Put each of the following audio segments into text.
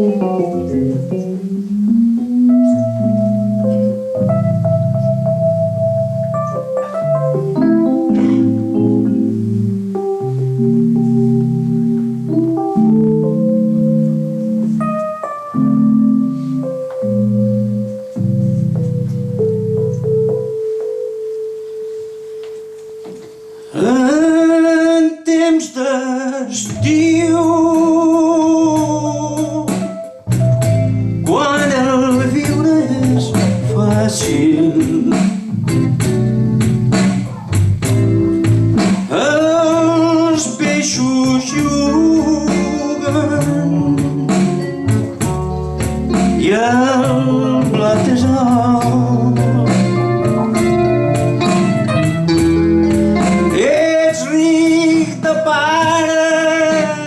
En temps d'estiu, quan el viure és fàcil, els peixos juguen i el blat és alt. Pares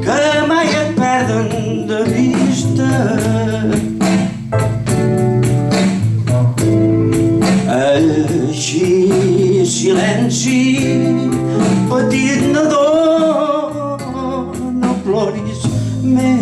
que mai et perden de vista, així silenci, petit nadó, no ploris més.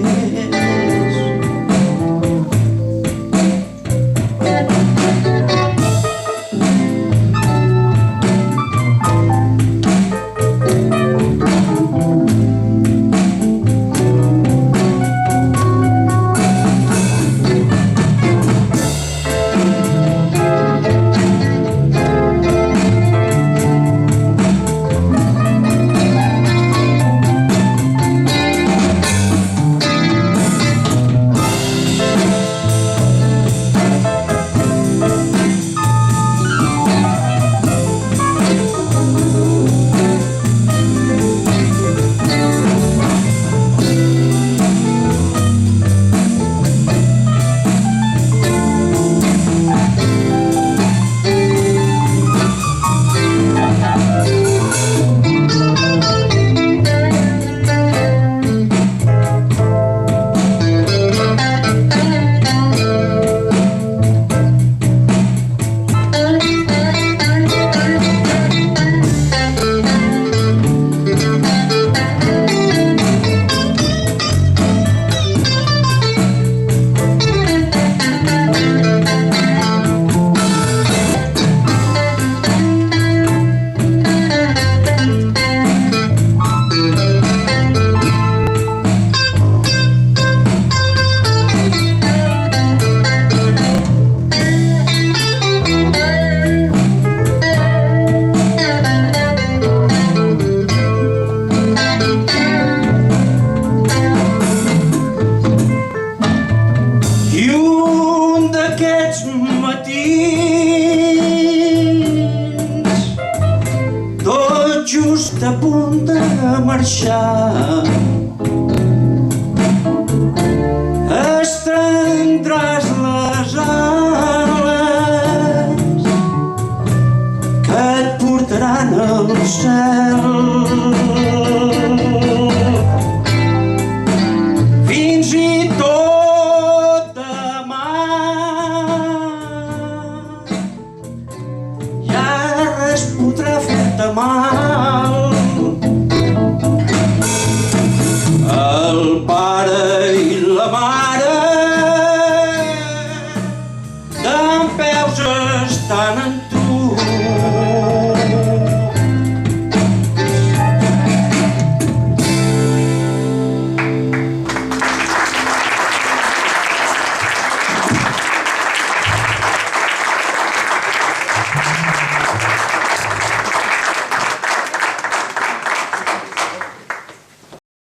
Just a punt de marxar, estendràs les ales que et portaran al cel. Fins i tot demà ja res podrà fer-te mal. El pa